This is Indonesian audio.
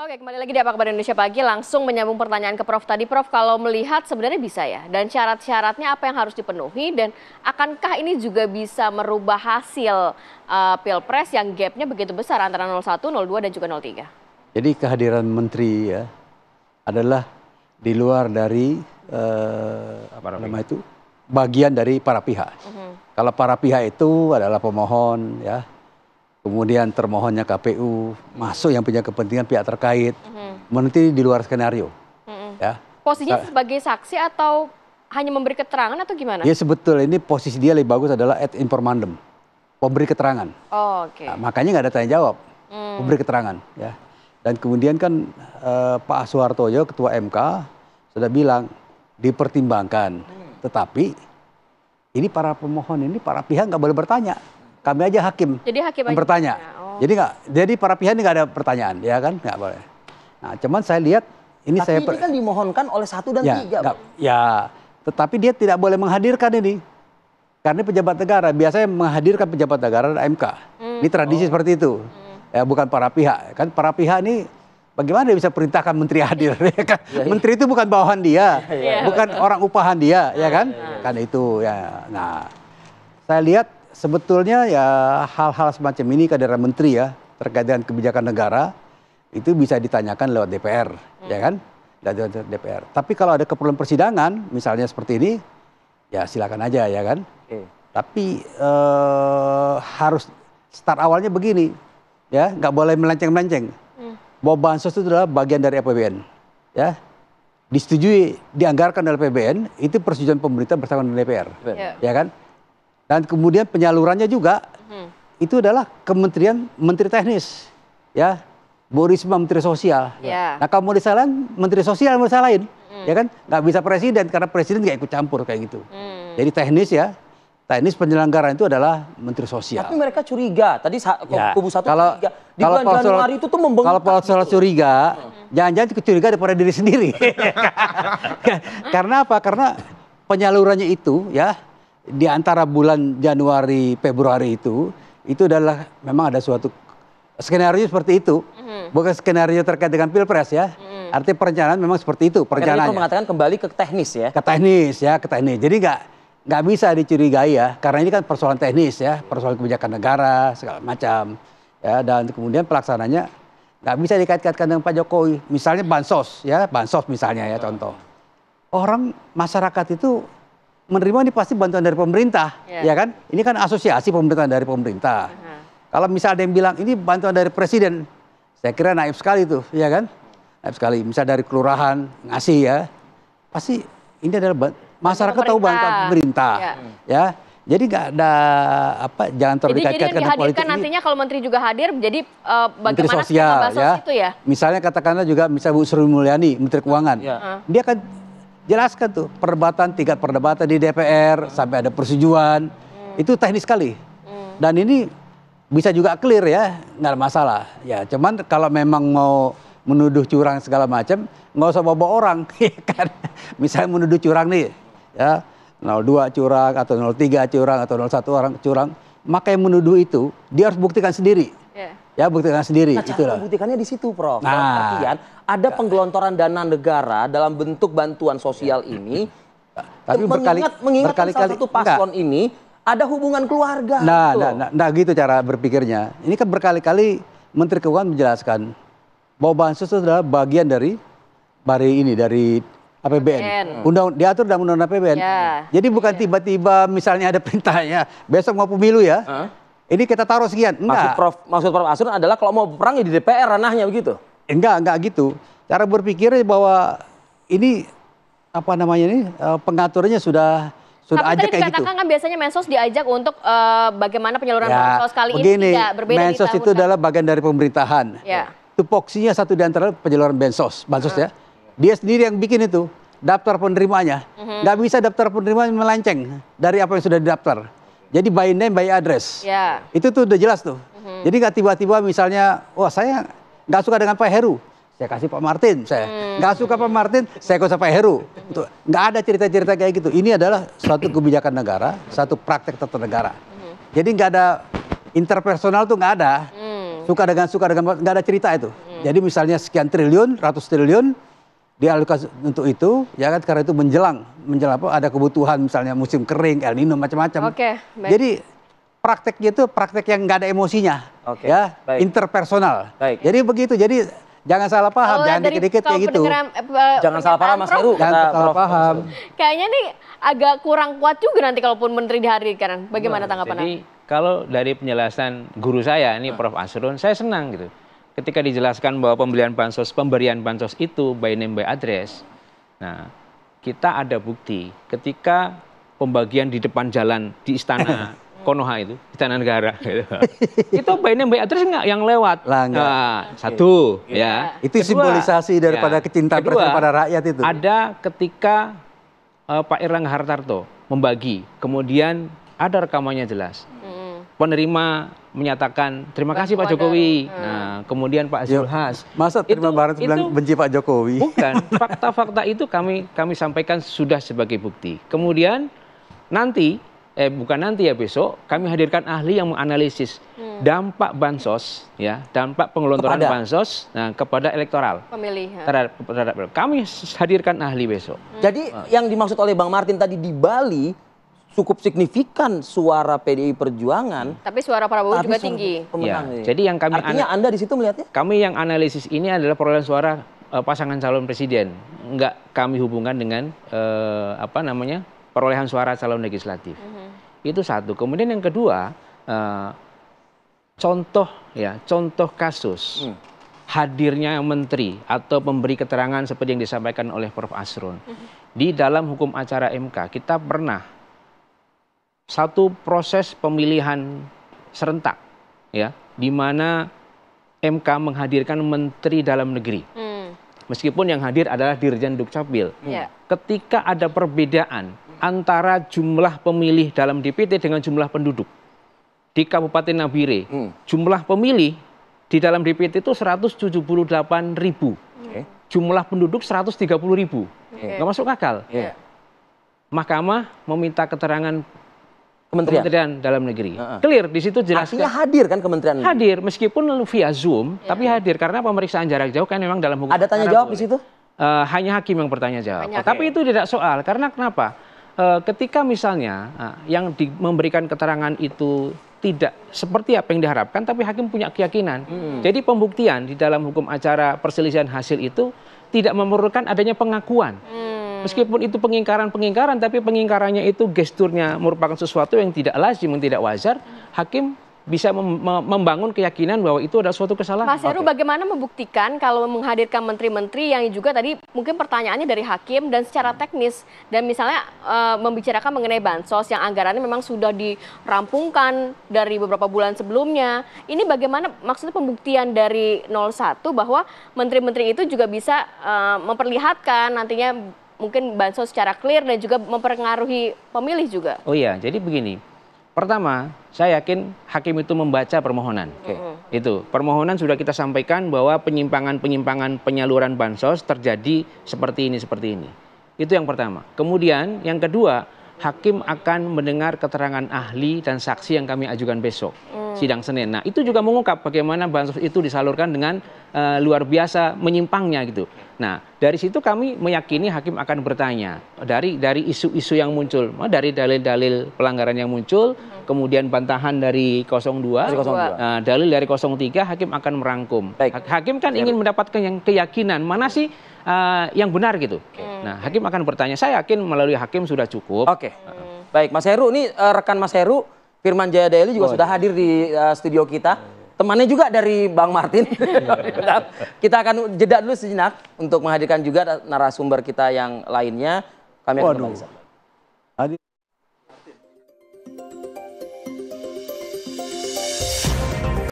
Oke, kembali lagi di Apa Kabar Indonesia Pagi, langsung menyambung pertanyaan ke Prof tadi. Prof, kalau melihat sebenarnya bisa ya, dan syarat-syaratnya apa yang harus dipenuhi, dan akankah ini juga bisa merubah hasil Pilpres yang gapnya begitu besar antara 01, 02, dan juga 03? Jadi kehadiran menteri ya adalah di luar dari bagian dari para pihak. Kalau para pihak itu adalah pemohon ya, kemudian termohonnya KPU, masuk yang punya kepentingan pihak terkait, menteri di luar skenario. Ya. Posisinya sebagai saksi atau hanya memberi keterangan atau gimana? Ya sebetulnya ini posisi dia lebih bagus adalah ad informandum, memberi keterangan. Oh, oke. Nah, makanya nggak ada tanya jawab, memberi keterangan. Ya. Dan kemudian kan Pak Soehartojo, Ketua MK, sudah bilang dipertimbangkan. Tetapi ini para pemohon ini, para pihak nggak boleh bertanya. Kami aja hakim, jadi hakim yang bertanya. Oh. Jadi para pihak ini nggak ada pertanyaan, ya kan? Nggak boleh. Nah, cuman saya lihat ini tapi ini kan dimohonkan oleh 1 dan 3. Ya, tetapi dia tidak boleh menghadirkan ini. Karena pejabat negara, biasanya menghadirkan pejabat negara dan MK. Ini tradisi seperti itu. Ya, bukan para pihak. Kan para pihak ini bagaimana dia bisa perintahkan menteri hadir? Menteri itu bukan bawahan dia, bukan orang upahan dia, ya kan? Kan itu ya. Nah, saya lihat sebetulnya ya hal-hal semacam ini kehadiran menteri ya terkait dengan kebijakan negara itu bisa ditanyakan lewat DPR, ya kan? Lewat DPR. Tapi kalau ada keperluan persidangan, misalnya seperti ini, ya silakan aja, ya kan? Tapi harus start awalnya begini, ya, nggak boleh melenceng-melenceng. Bahwa bansos itu adalah bagian dari APBN, ya, disetujui, dianggarkan oleh APBN, itu persetujuan pemerintah bersama dengan DPR, ya kan? Dan kemudian penyalurannya juga itu adalah kementerian, menteri teknis, ya, Bu Risma menteri sosial. Nah kalau mau disalahin, menteri sosial mau disalahin, ya kan? Nggak bisa presiden karena presiden nggak ikut campur kayak gitu. Jadi teknis ya. Teknis penyelenggaraan itu adalah Menteri Sosial. Tapi mereka curiga. Tadi kubu 1 kalau, curiga. Di bulan Januari itu tuh membengkak. Kalau soal curiga, jangan-jangan kecuriga daripada diri sendiri. Karena apa? Karena penyalurannya itu ya di antara bulan Januari, Februari itu adalah memang ada suatu skenario seperti itu. Bukan skenario terkait dengan Pilpres ya. Artinya perencanaan memang seperti itu perencanaannya. Itu mengatakan kembali ke teknis ya. Ke teknis ya, ke teknis. Jadi nggak bisa dicurigai ya, karena ini kan persoalan teknis ya, persoalan kebijakan negara segala macam ya, dan kemudian pelaksananya nggak bisa dikait-kaitkan dengan Pak Jokowi. Misalnya bansos ya, bansos misalnya ya contoh, orang masyarakat itu menerima ini pasti bantuan dari pemerintah, ya kan? Ini kan asosiasi pemerintahan dari pemerintah. Kalau misalnya ada yang bilang ini bantuan dari presiden, saya kira naif sekali tuh, ya kan? Naif sekali. Misal dari kelurahan ngasih ya, pasti ini adalah masyarakat tahu bantuan pemerintah, ya. Jadi nggak ada apa, jangan terlalu dikaitkan dengan politik. Nantinya kalau menteri juga hadir, jadi Menteri bagaimana Sosial ya. Itu ya. Misalnya katakanlah juga misal Bu Sri Mulyani, Menteri Keuangan, dia akan jelaskan tuh tingkat perdebatan di DPR sampai ada persetujuan, itu teknis sekali. Dan ini bisa juga clear ya, nggak ada masalah. Ya, cuman kalau memang mau menuduh curang segala macam, nggak usah bawa orang, kan? Misalnya menuduh curang nih, ya 02 curang atau 03 curang atau 01 orang curang, maka yang menuduh itu dia harus buktikan sendiri, ya buktikan sendiri. Nah, cara membuktikannya di situ, Prof. Artian ada penggelontoran dana negara dalam bentuk bantuan sosial ini, tapi mengingat salah satu paslon ini ada hubungan keluarga. Nah, gitu cara berpikirnya. Ini kan berkali-kali Menteri Keuangan menjelaskan bahwa bansos itu adalah bagian dari APBN. Diatur dalam undang-undang APBN. Jadi bukan tiba-tiba misalnya ada perintahnya besok mau pemilu ya. Ini kita taruh sekian. Enggak. Maksud Prof Asrun adalah kalau mau perang ya di DPR ranahnya begitu. Enggak gitu. Cara berpikirnya bahwa ini apa namanya ini pengaturnya sudah aja kayak gitu. Tapi dikatakan kan biasanya Mensos diajak untuk bagaimana penyaluran bansos kali ini tidak berbeda. Mensos itu adalah bagian dari pemerintahan. Tupoksinya satu di antara penyaluran bansos ya. Dia sendiri yang bikin itu daftar penerimanya. Nggak bisa daftar penerimanya melenceng dari apa yang sudah didaftar. Jadi by name, by address. Itu tuh udah jelas tuh. Jadi nggak tiba-tiba misalnya, wah saya nggak suka dengan Pak Heru, saya kasih Pak Martin. Saya nggak suka Pak Martin, saya kasih Pak Heru. Nggak ada cerita-cerita kayak gitu. Ini adalah suatu kebijakan negara, satu praktek tata negara. Jadi nggak ada interpersonal tuh nggak ada. Suka dengan nggak ada cerita itu. Jadi misalnya sekian triliun, ratus triliun dialokasi untuk itu, ya kan, karena itu menjelang apa, ada kebutuhan misalnya musim kering, El Nino, macam-macam. Jadi prakteknya itu praktek yang nggak ada emosinya, ya, interpersonal. Jadi begitu, jadi jangan salah paham, jangan dikit-dikit kayak gitu. Jangan salah paham Mas Heru. Jangan salah paham. Kayaknya nih agak kurang kuat juga nanti kalaupun menteri dihadirkan. Bagaimana tanggapan Anda? Jadi kalau dari penjelasan guru saya, ini Prof. Asrun, saya senang gitu. Ketika dijelaskan bahwa pemberian bansos itu by name by address. Nah, kita ada bukti ketika pembagian di depan jalan di istana Konoha itu, istana negara gitu. Itu by name by address enggak yang lewat. Nah, satu ya. Itu kedua, simbolisasi daripada kecintaan presiden pada rakyat itu. Ada ketika Pak Erlangga Hartarto membagi, kemudian ada rekamannya jelas. Penerima menyatakan terima kasih Pak Jokowi. Nah, kemudian Pak Zulhas. Masa terima Barat bilang benci Pak Jokowi? Bukan, fakta-fakta itu kami sampaikan sudah sebagai bukti. Kemudian nanti, bukan nanti ya, besok kami hadirkan ahli yang menganalisis dampak bansos, ya, dampak pengelontoran bansos, nah, kepada elektoral. Pemilih. Terhadap, kami hadirkan ahli besok. Jadi yang dimaksud oleh Bang Martin tadi di Bali cukup signifikan suara PDI Perjuangan. Tapi suara Prabowo juga tinggi. Ya, jadi yang kami artinya Anda di situ melihatnya? Kami yang analisis ini adalah perolehan suara pasangan calon presiden. Enggak kami hubungkan dengan perolehan suara calon legislatif. Itu satu. Kemudian yang kedua, contoh kasus hadirnya menteri atau pemberi keterangan seperti yang disampaikan oleh Prof. Asrun. Di dalam hukum acara MK kita pernah satu proses pemilihan serentak, ya, di mana MK menghadirkan Menteri Dalam Negeri, meskipun yang hadir adalah Dirjen Dukcapil. Ketika ada perbedaan antara jumlah pemilih dalam DPT dengan jumlah penduduk di Kabupaten Nabire, jumlah pemilih di dalam DPT itu 178.000, jumlah penduduk 130.000, nggak masuk akal. Mahkamah meminta keterangan Kementerian Dalam Negeri. Clear di situ jelas. Artinya hadir kan Kementerian? Hadir meskipun via Zoom, tapi hadir karena pemeriksaan jarak jauh kan memang dalam hukum. Ada tanya jawab di situ? Hanya hakim yang bertanya jawab. Tapi itu tidak soal karena kenapa? Ketika misalnya yang memberikan keterangan itu tidak seperti apa yang diharapkan, tapi hakim punya keyakinan. Jadi pembuktian di dalam hukum acara perselisihan hasil itu tidak memerlukan adanya pengakuan. Meskipun itu pengingkaran, tapi pengingkarannya itu gesturnya merupakan sesuatu yang tidak lazim, yang tidak wajar, hakim bisa membangun keyakinan bahwa itu adalah suatu kesalahan. Mas Heru, bagaimana membuktikan kalau menghadirkan menteri-menteri yang juga tadi mungkin pertanyaannya dari hakim dan secara teknis, dan misalnya membicarakan mengenai bansos yang anggarannya memang sudah dirampungkan dari beberapa bulan sebelumnya. Ini bagaimana maksudnya pembuktian dari 01 bahwa menteri-menteri itu juga bisa memperlihatkan nantinya mungkin bansos secara clear dan juga mempengaruhi pemilih juga. Oh iya, jadi begini. Pertama, saya yakin hakim itu membaca permohonan. Itu permohonan sudah kita sampaikan bahwa penyimpangan penyaluran bansos terjadi seperti ini. Itu yang pertama. Kemudian yang kedua, hakim akan mendengar keterangan ahli dan saksi yang kami ajukan besok sidang Senin. Nah, itu juga mengungkap bagaimana bansos itu disalurkan dengan luar biasa menyimpangnya gitu. Nah, dari situ kami meyakini hakim akan bertanya dari isu-isu yang muncul, dari dalil-dalil pelanggaran yang muncul, kemudian bantahan dari 02, dalil dari 03, hakim akan merangkum. Hakim kan ingin mendapatkan yang keyakinan mana sih yang benar gitu. Nah, hakim akan bertanya. Saya yakin melalui hakim sudah cukup. Baik, Mas Heru, ini rekan Mas Heru, Firman Jaya Daily juga sudah hadir di studio kita. Temannya juga dari Bang Martin. Kita akan jeda dulu sejenak untuk menghadirkan juga narasumber kita yang lainnya. Kami akan kembali.